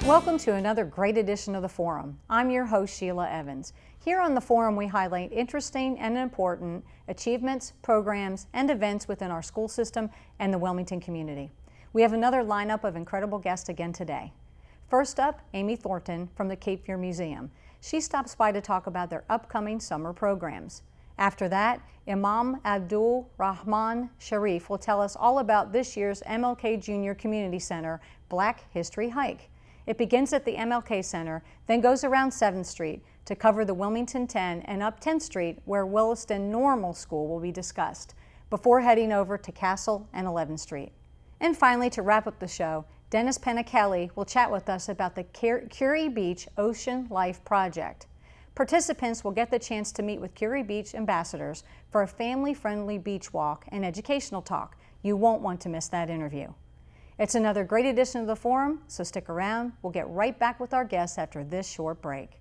Welcome to another great edition of The Forum. I'm your host, Sheila Evans. Here on The Forum, we highlight interesting and important achievements, programs, and events within our school system and the Wilmington community. We have another lineup of incredible guests again today. First up, Amy Thornton from the Cape Fear Museum. She stops by to talk about their upcoming summer programs. After that, Imam Abdul Rahman Sharif will tell us all about this year's MLK Junior Community Center Black History Hike. It begins at the MLK Center, then goes around 7th Street to cover the Wilmington 10 and up 10th Street where Williston Normal School will be discussed, before heading over to Castle and 11th Street. And finally, to wrap up the show, Dennis Panichelli will chat with us about the Curie Beach Ocean Life Project. Participants will get the chance to meet with Curie Beach ambassadors for a family-friendly beach walk and educational talk. You won't want to miss that interview. It's another great edition of The Forum, so stick around. We'll get right back with our guests after this short break.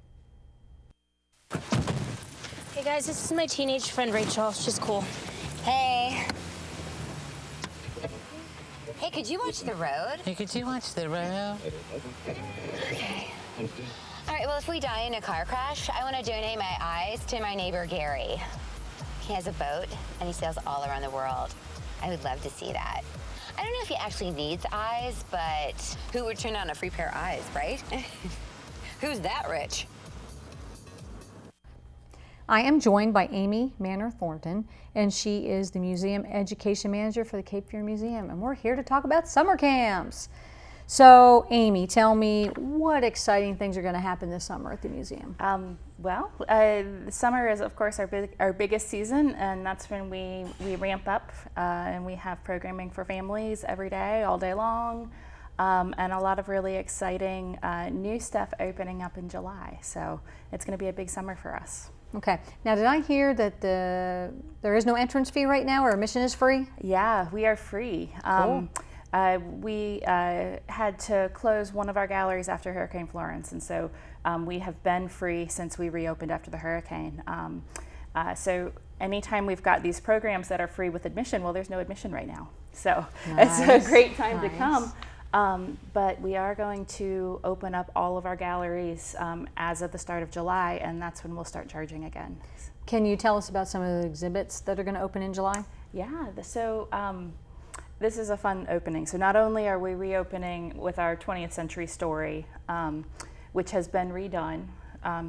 Hey guys, this is my teenage friend Rachel. She's cool. Hey. Hey, could you watch the road? Hey, could you watch the road? Okay. All right, well, if we die in a car crash, I want to donate my eyes to my neighbor, Gary. He has a boat, and he sails all around the world. I would love to see that. I don't know if he actually needs eyes, but who would turn on a free pair of eyes, right? Who's that rich? I am joined by Amy Manor Thornton, and she is the Museum Education Manager for the Cape Fear Museum, and we're here to talk about summer camps. So, Amy, tell me what exciting things are going to happen this summer at the museum. The summer is, of course, our biggest season, and that's when we ramp up and we have programming for families every day, all day long, and a lot of really exciting new stuff opening up in July. So it's going to be a big summer for us. Okay. Now, did I hear that there is no entrance fee right now, or admission is free? Yeah, we are free. Cool. We had to close one of our galleries after Hurricane Florence, and so we have been free since we reopened after the hurricane. So anytime we've got these programs that are free with admission, well, there's no admission right now. So Nice. It's a great time to Nice. come. But we are going to open up all of our galleries as of the start of July, and that's when we'll start charging again. Can you tell us about some of the exhibits that are going to open in July? Yeah, this is a fun opening. So not only are we reopening with our 20th century story, which has been redone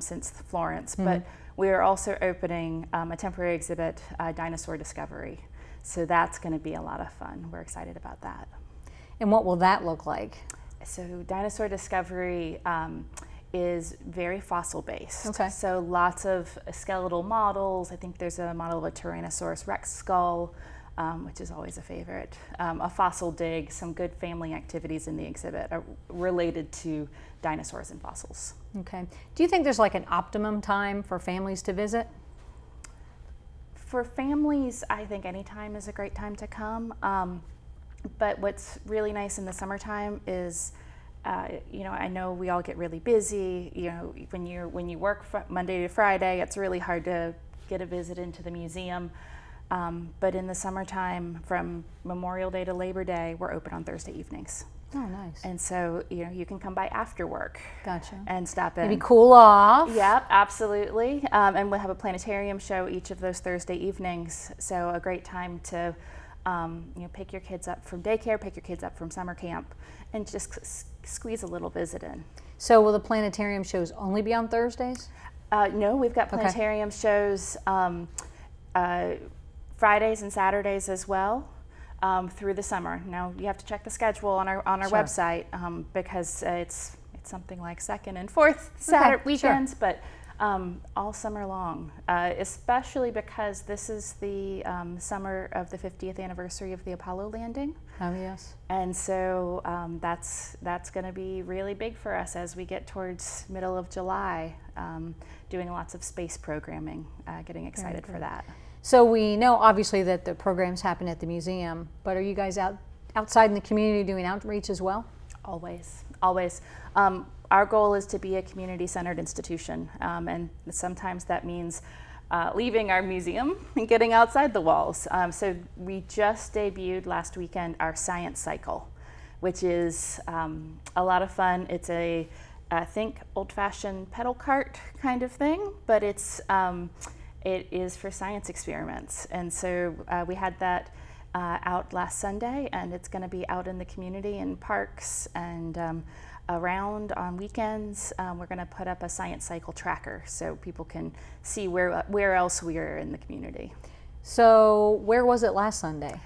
since Florence, but we are also opening a temporary exhibit, Dinosaur Discovery. So that's going to be a lot of fun. We're excited about that. And what will that look like? So Dinosaur Discovery is very fossil based. Okay. So lots of skeletal models. I think there's a model of a Tyrannosaurus Rex skull, which is always a favorite. A fossil dig, some good family activities in the exhibit are related to dinosaurs and fossils. Okay. Do you think there's like an optimum time for families to visit? For families, I think any time is a great time to come. But what's really nice in the summertime is, I know we all get really busy. When you work Monday to Friday, it's really hard to get a visit into the museum. But in the summertime, from Memorial Day to Labor Day, we're open on Thursday evenings. Oh, nice. And so, you can come by after work. Gotcha. And stop in. Maybe cool off. Yep, absolutely. And we'll have a planetarium show each of those Thursday evenings. So a great time to, pick your kids up from daycare, pick your kids up from summer camp, and just squeeze a little visit in. So will the planetarium shows only be on Thursdays? No, we've got planetarium shows Fridays and Saturdays as well through the summer. Now you have to check the schedule on our Sure. website because it's something like second and fourth Saturday weekends, sure. but all summer long, especially because this is the summer of the 50th anniversary of the Apollo landing. Oh, yes. And so that's going to be really big for us as we get towards middle of July, doing lots of space programming, getting excited for that. So we know obviously that the programs happen at the museum, but are you guys outside in the community doing outreach as well? Always, always. Our goal is to be a community-centered institution, and sometimes that means leaving our museum and getting outside the walls. So we just debuted last weekend our science cycle, which is a lot of fun. It's I think old-fashioned pedal cart kind of thing, but it is for science experiments. And so we had that out last Sunday, and it's going to be out in the community in parks and around on weekends. We're going to put up a science cycle tracker so people can see where else we are in the community. So where was it last Sunday?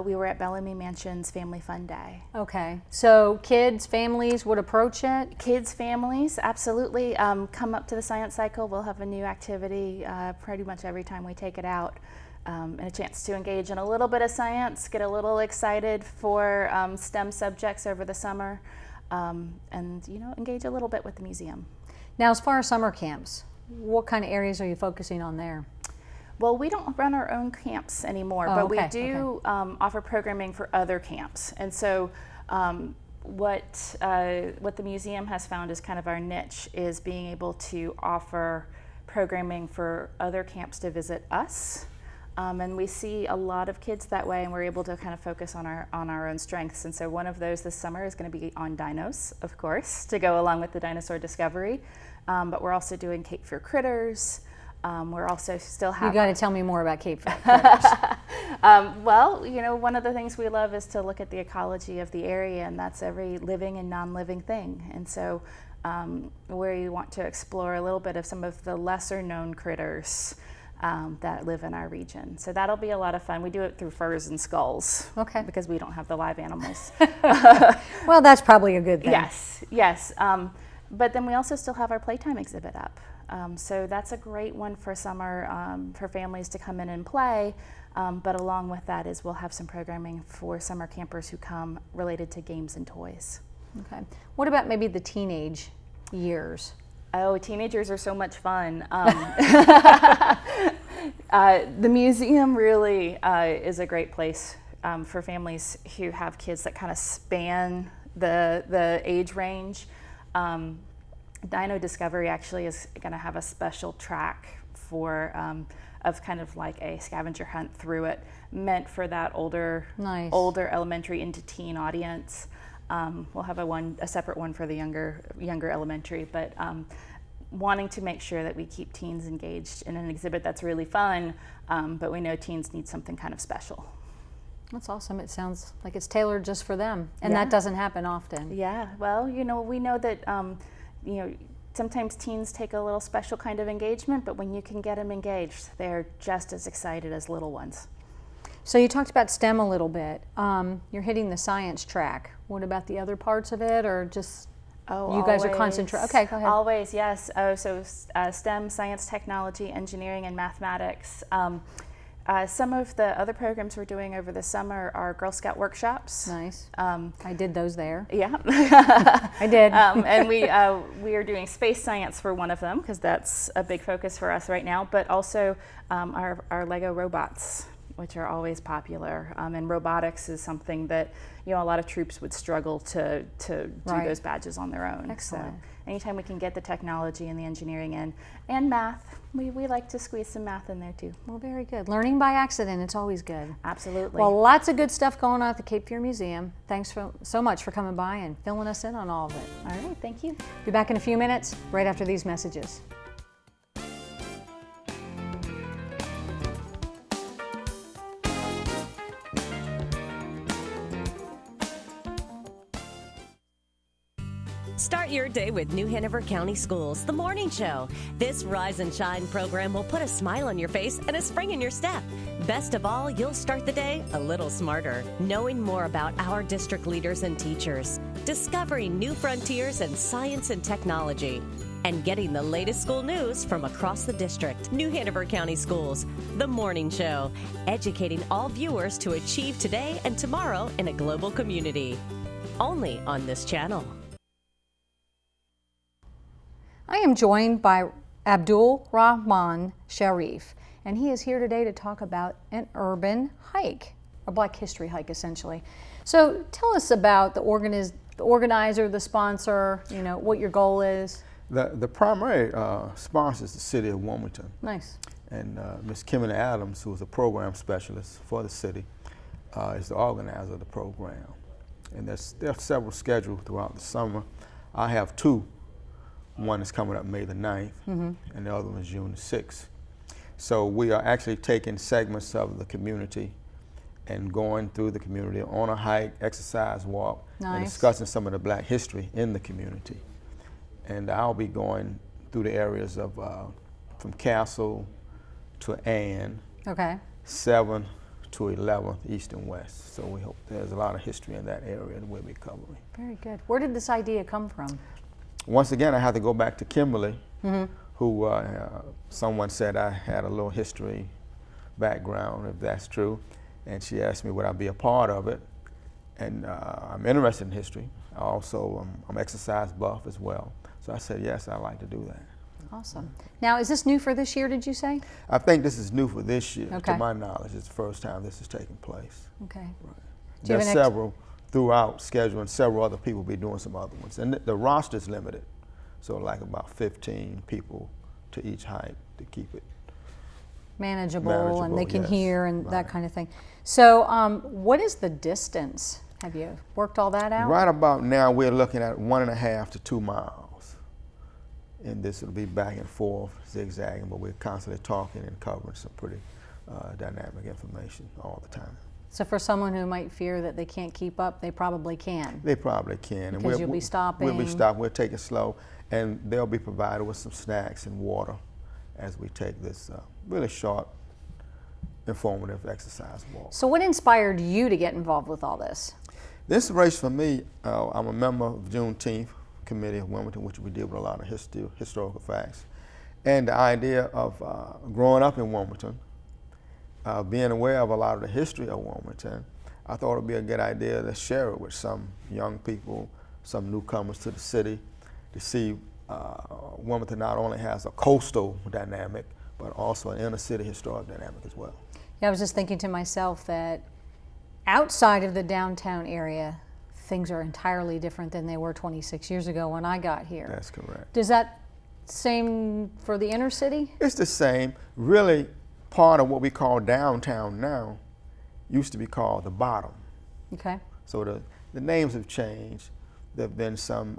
We were at Bellamy Mansion's Family Fun Day. Okay, so kids, families would approach it? Kids, families, absolutely. Come up to the science cycle. We'll have a new activity pretty much every time we take it out. And a chance to engage in a little bit of science, get a little excited for STEM subjects over the summer, and engage a little bit with the museum. Now, as far as summer camps, what kind of areas are you focusing on there? Well, we don't run our own camps anymore, Oh, but okay, we do offer programming for other camps. And so what the museum has found is kind of our niche is being able to offer programming for other camps to visit us. And we see a lot of kids that way, and we're able to kind of focus on our own strengths. And so one of those this summer is going to be on dinos, of course, to go along with the dinosaur discovery. But we're also doing Cape Fear Critters. We're also still have. You got to tell me more about Cape Fear Critters. Well, one of the things we love is to look at the ecology of the area, and that's every living and non-living thing. And so we want to explore a little bit of some of the lesser known critters that live in our region. So that'll be a lot of fun. We do it through furs and skulls. Okay. Because we don't have the live animals. Well, that's probably a good thing. Yes. But then we also still have our playtime exhibit up. So that's a great one for summer for families to come in and play. But along with that is we'll have some programming for summer campers who come related to games and toys. Okay. What about maybe the teenage years? Oh, teenagers are so much fun. The museum really is a great place for families who have kids that kind of span the age range. Dino Discovery actually is going to have a special track for of kind of like a scavenger hunt through it, meant for that older elementary into teen audience. We'll have a separate one for the younger elementary, but wanting to make sure that we keep teens engaged in an exhibit that's really fun, but we know teens need something kind of special. That's awesome. It sounds like it's tailored just for them, and Yeah. that doesn't happen often. Yeah, well, we know that sometimes teens take a little special kind of engagement, but when you can get them engaged, they're just as excited as little ones. So you talked about STEM a little bit. You're hitting the science track. What about the other parts of it, or just you guys are concentrating? Okay, go ahead. Always, yes. So STEM, science, technology, engineering, and mathematics. Some of the other programs we're doing over the summer are Girl Scout workshops. Nice. I did those there. Yeah. I did. And we are doing space science for one of them because that's a big focus for us right now, but also our Lego robots, which are always popular. And robotics is something that a lot of troops would struggle to do Right. those badges on their own. Excellent. So anytime we can get the technology and the engineering in, and math, we like to squeeze some math in there too. Well, very good. Learning by accident, it's always good. Absolutely. Well, lots of good stuff going on at the Cape Fear Museum. Thanks so much for coming by and filling us in on all of it. All right, thank you. Be back in a few minutes, right after these messages. Start your day with New Hanover County Schools, the morning show. This Rise and Shine program will put a smile on your face and a spring in your step. Best of all, you'll start the day a little smarter, knowing more about our district leaders and teachers, discovering new frontiers in science and technology, and getting the latest school news from across the district. New Hanover County Schools, the morning show, educating all viewers to achieve today and tomorrow in a global community. Only on this channel. I am joined by Abdul Rahman Sharif, and he is here today to talk about an urban hike, a Black History hike essentially. So tell us about the organizer, the sponsor, what your goal is. The primary sponsor is the city of Wilmington. Nice. And Ms. Kimberly Adams, who is a program specialist for the city, is the organizer of the program. And there are several scheduled throughout the summer. I have two. One is coming up May the 9th, and the other one is June the 6th. So we are actually taking segments of the community and going through the community on a hike, exercise walk, and Nice. discussing some of the Black history in the community. And I'll be going through the areas of from Castle to Ann, Okay. 7th to 11th, East and West. So we hope there's a lot of history in that area that we'll be covering. Very good. Where did this idea come from? Once again, I have to go back to Kimberly, who someone said I had a little history background, if that's true. And she asked me would I be a part of it. And I'm interested in history. Also, I'm exercise buff as well. So I said, yes, I'd like to do that. Awesome. Now, is this new for this year, did you say? I think this is new for this year. Okay. To my knowledge, it's the first time this is taking place. Okay. Do you There's have an several throughout schedule, and several other people will be doing some other ones. And the roster's limited, so like about 15 people to each hike to keep it. Manageable, and they can yes. hear and that Right. kind of thing. So what is the distance? Have you worked all that out? Right about now, we're looking at 1.5 to 2 miles. And this will be back and forth, zigzagging, but we're constantly talking and covering some pretty dynamic information all the time. So for someone who might fear that they can't keep up, they probably can. They probably can. Because you'll be We'll be stopping. stopping, we'll take it slow, and they'll be provided with some snacks and water as we take this really short, informative exercise walk. So what inspired you to get involved with all this? The inspiration for me, I'm a member of Juneteenth Committee of Wilmington, which we deal with a lot of historical facts. And the idea of growing up in Wilmington, being aware of a lot of the history of Wilmington, I thought it would be a good idea to share it with some young people, some newcomers to the city, to see Wilmington not only has a coastal dynamic, but also an inner city historic dynamic as well. Yeah, I was just thinking to myself that outside of the downtown area, things are entirely different than they were 26 years ago when I got here. That's correct. Does that same for the inner city? It's the same. Really, part of what we call downtown now used to be called the bottom. Okay. So the names have changed. There have been some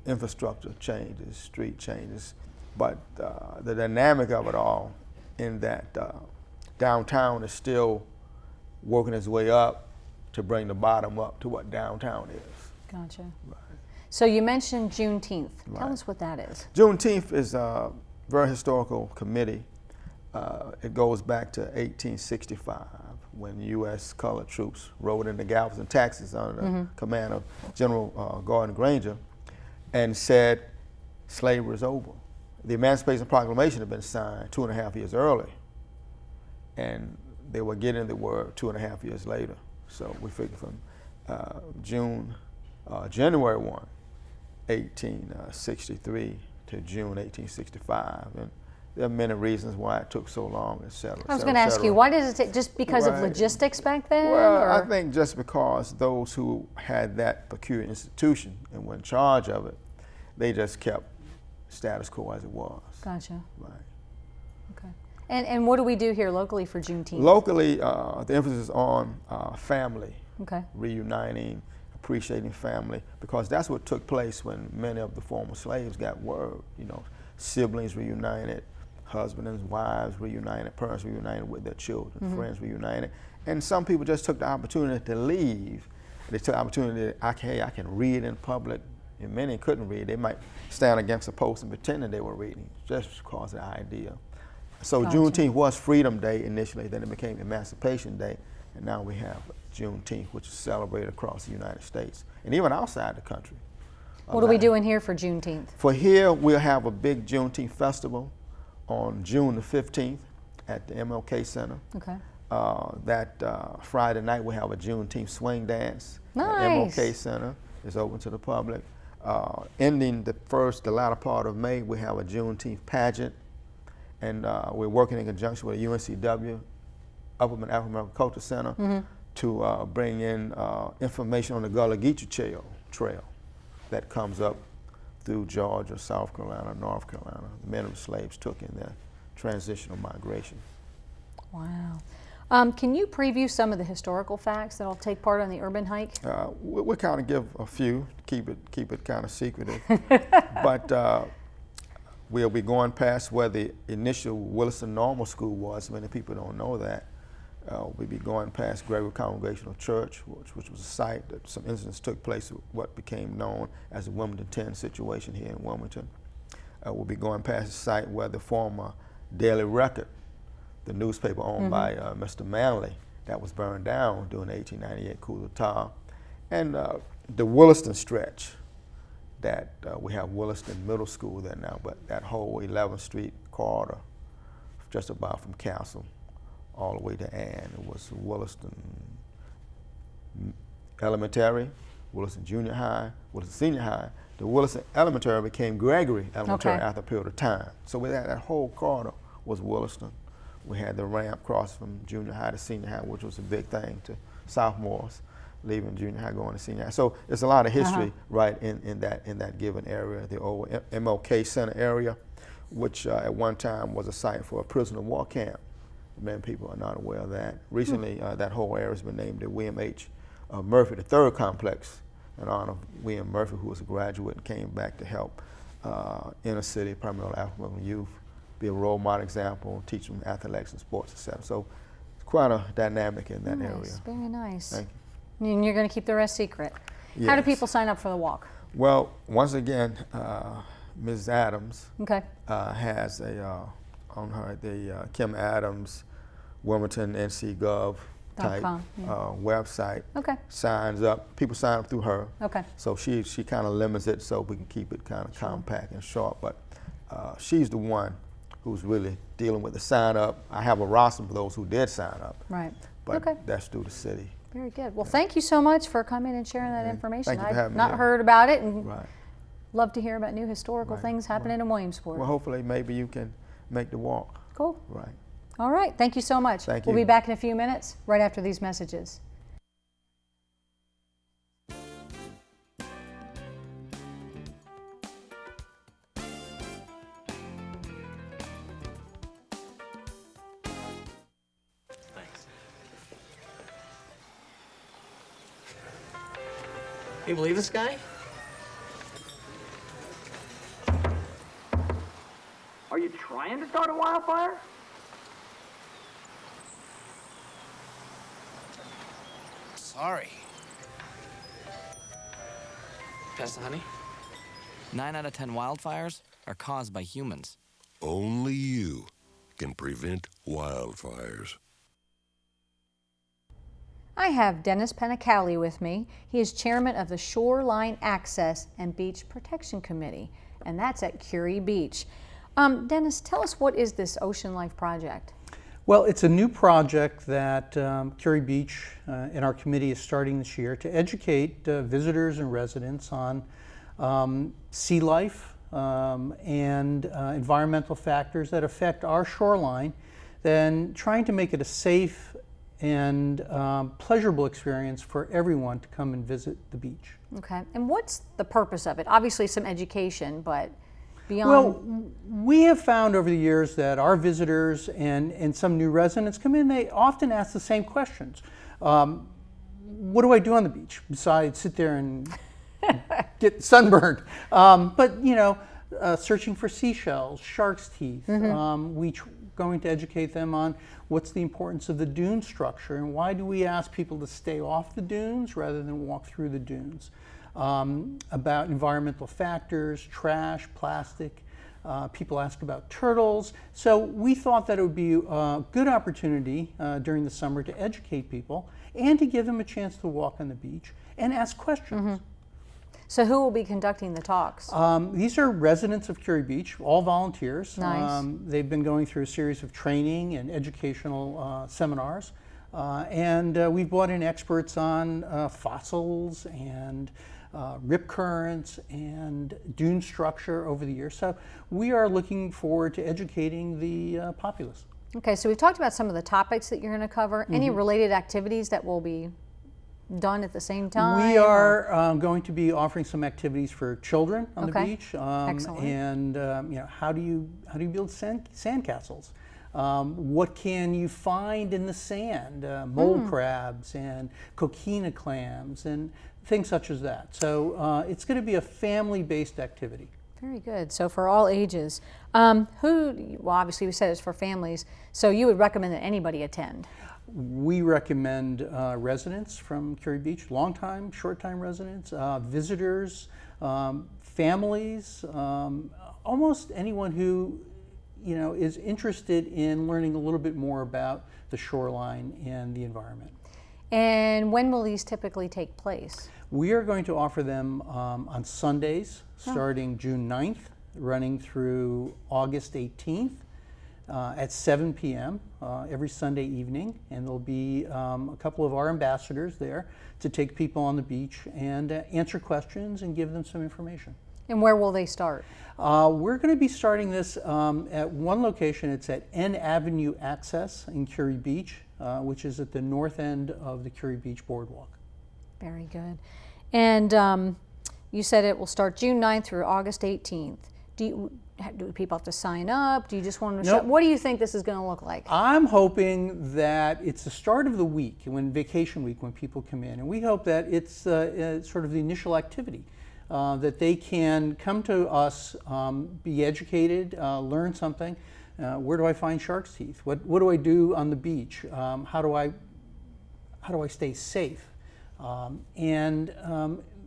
infrastructure changes, street changes, but the dynamic of it all in that downtown is still working its way up to bring the bottom up to what downtown is. Gotcha. So you mentioned Juneteenth. Tell Right. us what that is. Juneteenth is a very historical committee. It goes back to 1865 when U.S. colored troops rode into Galveston, Texas under the command of General Gordon Granger and said slavery is over. The Emancipation Proclamation had been signed 2.5 years early, and they were getting the word 2.5 years later. So we figured from January 1, 1863 to June 1865. And there are many reasons why it took so long, et cetera. I was going to ask you, why does it take, just because of Right. logistics back then? Well, or? I think just because those who had that peculiar institution and were in charge of it, they just kept status quo as it was. Gotcha. Right. Okay. And what do we do here locally for Juneteenth? Locally, the emphasis is on family, Okay. reuniting, appreciating family, because that's what took place when many of the former slaves got word. You know, siblings reunited, husbands and wives reunited, parents reunited with their children, friends reunited, and some people just took the opportunity to leave. They took the opportunity to, I can read in public, and many couldn't read. They might stand against a post and pretend that they were reading, just because of the idea. So Gotcha. Juneteenth was Freedom Day initially, then it became Emancipation Day, and now we have Juneteenth, which is celebrated across the United States, and even outside the country. What are we doing here for Juneteenth? For here, we'll have a big Juneteenth festival on June the 15th at the MLK Center. Okay. That Friday night, we'll have a Juneteenth swing dance at Nice. MLK Center. It's open to the public. Ending the latter part of May, we have a Juneteenth pageant, and we're working in conjunction with the UNCW, Upperman African American Culture Center, to bring in information on the Gullah Geechee Trail that comes up through Georgia, South Carolina, North Carolina. The men of the slaves took in their transitional migration. Wow. Can you preview some of the historical facts that'll take part on the urban hike? We'll kind of give a few, keep it kind of secretive, but we'll be going past where the initial Williston Normal School was. Many people don't know that. We'll be going past Gregory Congregational Church, which was a site that some incidents took place with what became known as the Wilmington 10 situation here in Wilmington. We'll be going past the site where the former Daily Record, the newspaper owned by Mr. Manley, that was burned down during the 1898 coup d'etat, and the Williston stretch that we have Williston Middle School there now, but that whole 11th Street corridor, just about from Castle all the way to Ann, it was Williston Elementary, Williston Junior High, Williston Senior High. The Williston Elementary became Gregory Elementary after a period of time. So we had that whole corridor was Williston. We had the ramp cross from junior high to senior high, which was a big thing to sophomores leaving junior high going to senior high. So there's a lot of history right in that given area. The old MLK Center area, which at one time was a site for a prisoner of war camp. Many people are not aware of that. Recently, that whole area has been named the William H. Murphy III Complex in honor of William Murphy, who was a graduate and came back to help inner city, primarily African youth, be a role model example, teach them athletics and sports, etc. So it's quite a dynamic in that area. Very nice. Thank you. And you're going to keep the rest secret. Yes. How do people sign up for the walk? Well, once again, Ms. Adams has on her the Kim Adams Wilmington NC Gov type website. Signs up. People sign up through her. So she kind of limits it so we can keep it kind of compact and short. But she's the one who's really dealing with the sign up. I have a roster for those who did sign up. Right. But that's through the city. Very good. Well, thank you so much for coming and sharing that information. Thank you for having I've me. not heard about it, and love to hear about new historical things happening in Williamsport. Well, hopefully maybe you can make the walk. Cool. Right. All right. Thank you so much. Thank We'll you. be back in a few minutes, right after these messages. You believe this guy? Are you trying to start a wildfire? Sorry. Pass the honey? 9 out of 10 wildfires are caused by humans. Only you can prevent wildfires. I have Dennis Penicalli with me. He is chairman of the Shoreline Access and Beach Protection Committee, and that's at Curie Beach. Dennis, tell us, what is this Ocean Life project? Well, it's a new project that Curie Beach and our committee is starting this year to educate visitors and residents on sea life and environmental factors that affect our shoreline, then trying to make it a safe and pleasurable experience for everyone to come and visit the beach. Okay, and what's the purpose of it? Obviously some education, but beyond... Well, we have found over the years that our visitors and some new residents come in, they often ask the same questions. What do I do on the beach besides sit there and get sunburned? But, you know, searching for seashells, shark's teeth. We going to educate them on what's the importance of the dune structure and why do we ask people to stay off the dunes rather than walk through the dunes. About environmental factors, trash, plastic. People ask about turtles. So we thought that it would be a good opportunity during the summer to educate people and to give them a chance to walk on the beach and ask questions. So who will be conducting the talks? These are residents of Curie Beach, all volunteers. Nice. They've been going through a series of training and educational seminars. And we've brought in experts on fossils and rip currents and dune structure over the years. So we are looking forward to educating the populace. Okay, so we've talked about some of the topics that you're going to cover. Any related activities that will be done at the same time? We are going to be offering some activities for children on the beach. Excellent. And you know, how do you build sand castles? What can you find in the sand? Mole crabs and coquina clams and things such as that. So it's going to be a family-based activity. Very good. So for all ages. Well, obviously we said it's for families, so you would recommend that anybody attend? We recommend residents from Curie Beach, long-time, short-time residents, visitors, families, almost anyone who is interested in learning a little bit more about the shoreline and the environment. And when will these typically take place? We are going to offer them on Sundays, starting June 9th, running through August 18th at 7 p.m. Every Sunday evening. And there'll be a couple of our ambassadors there to take people on the beach and answer questions and give them some information. And where will they start? We're going to be starting this at one location. It's at N Avenue Access in Curie Beach, which is at the north end of the Curie Beach Boardwalk. Very good. And you said it will start June 9th through August 18th. Do people have to sign up? Do you just want to show? What do you think this is going to look like? I'm hoping that it's the start of the week, vacation week, when people come in. And we hope that it's sort of the initial activity. That they can come to us, be educated, learn something. Where do I find shark's teeth? What do I do on the beach? How do I stay safe?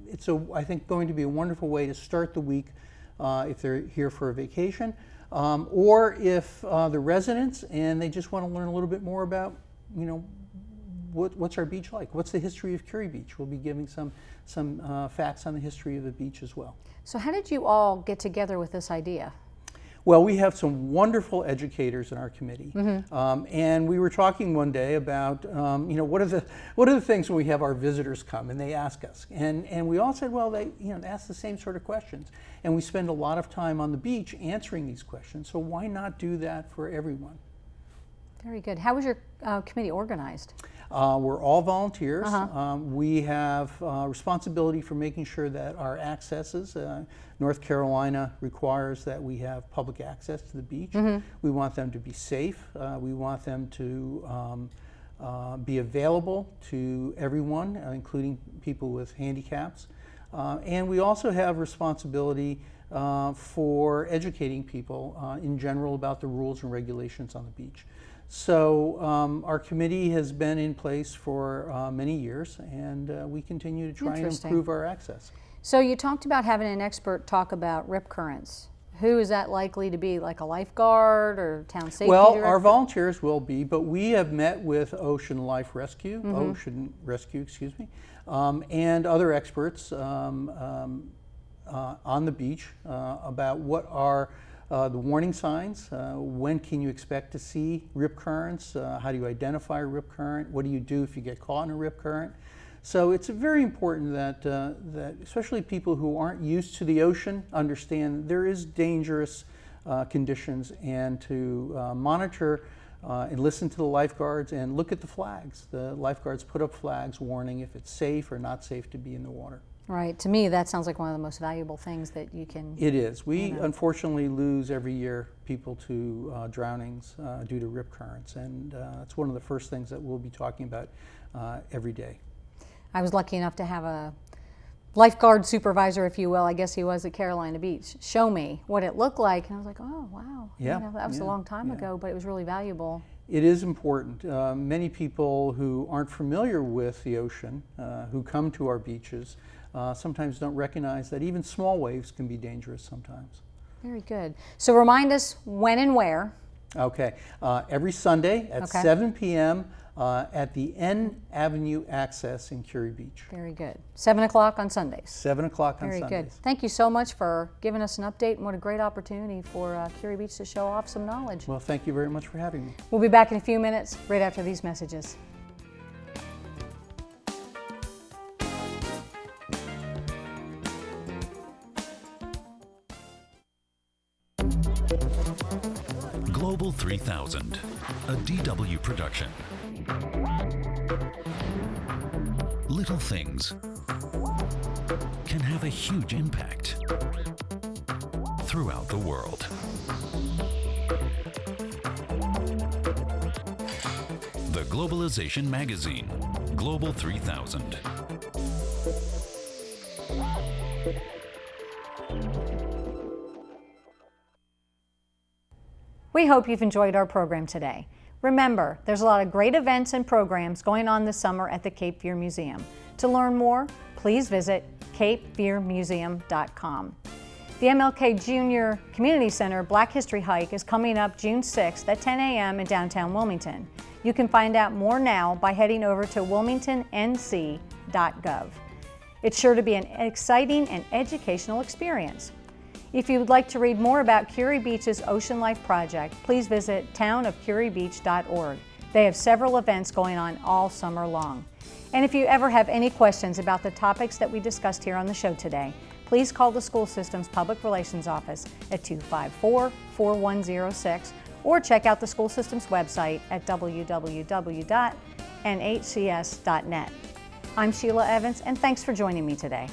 It's I think going to be a wonderful way to start the week if they're here for a vacation, or if the residents and they just want to learn a little bit more about what's our beach like? What's the history of Curie Beach? We'll be giving some facts on the history of the beach as well. So how did you all get together with this idea? Well, we have some wonderful educators in our committee, and we were talking one day about what are the things when we have our visitors come and they ask us, and we all said, well, they ask the same sort of questions, and we spend a lot of time on the beach answering these questions. So why not do that for everyone? Very good. How was your committee organized? We're all volunteers. We have responsibility for making sure that our accesses, North Carolina requires that we have public access to the beach. We want them to be safe. We want them to be available to everyone, including people with handicaps. And we also have responsibility for educating people in general about the rules and regulations on the beach. So our committee has been in place for many years, and we continue to try and improve our access. So you talked about having an expert talk about rip currents. Who is that likely to be, like a lifeguard or town safety director? Our volunteers will be, but we have met with Ocean Rescue, excuse me, and other experts on the beach about what are the warning signs. When can you expect to see rip currents? How do you identify a rip current? What do you do if you get caught in a rip current? So it's very important that especially people who aren't used to the ocean understand there is dangerous conditions, and to monitor and listen to the lifeguards and look at the flags. The lifeguards put up flags warning if it's safe or not safe to be in the water. Right. To me, that sounds like one of the most valuable things that you can... It is. We unfortunately lose every year people to drownings due to rip currents, and it's one of the first things that we'll be talking about every day. I was lucky enough to have a lifeguard supervisor, if you will, I guess he was at Carolina Beach, show me what it looked like, and I was like, oh, wow. Yeah. That was a long time ago, but it was really valuable. It is important. Many people who aren't familiar with the ocean, who come to our beaches, sometimes don't recognize that even small waves can be dangerous sometimes. Very good. So remind us when and where. Okay. Every Sunday at 7 p.m. At the N Avenue Access in Curie Beach. Very good. 7 o'clock on Sundays. 7 o'clock on Sundays. Very good. Thank you so much for giving us an update, and what a great opportunity for Curie Beach to show off some knowledge. Well, thank you very much for having me. We'll be back in a few minutes, right after these messages. Global 3000, a DW production. Little things can have a huge impact throughout the world. Globalization Magazine, Global 3000. We hope you've enjoyed our program today. Remember, there's a lot of great events and programs going on this summer at the Cape Fear Museum. To learn more, please visit capefearmuseum.com. The MLK Junior Community Center Black History Hike is coming up June 6th at 10 a.m. in downtown Wilmington. You can find out more now by heading over to wilmingtonnc.gov. It's sure to be an exciting and educational experience. If you would like to read more about Curie Beach's Ocean Life Project, please visit townofcuriebeach.org. They have several events going on all summer long. And if you ever have any questions about the topics that we discussed here on the show today, please call the school system's public relations office at 254-4106 or check out the school system's website at www.nhcs.net. I'm Sheila Evans, and thanks for joining me today.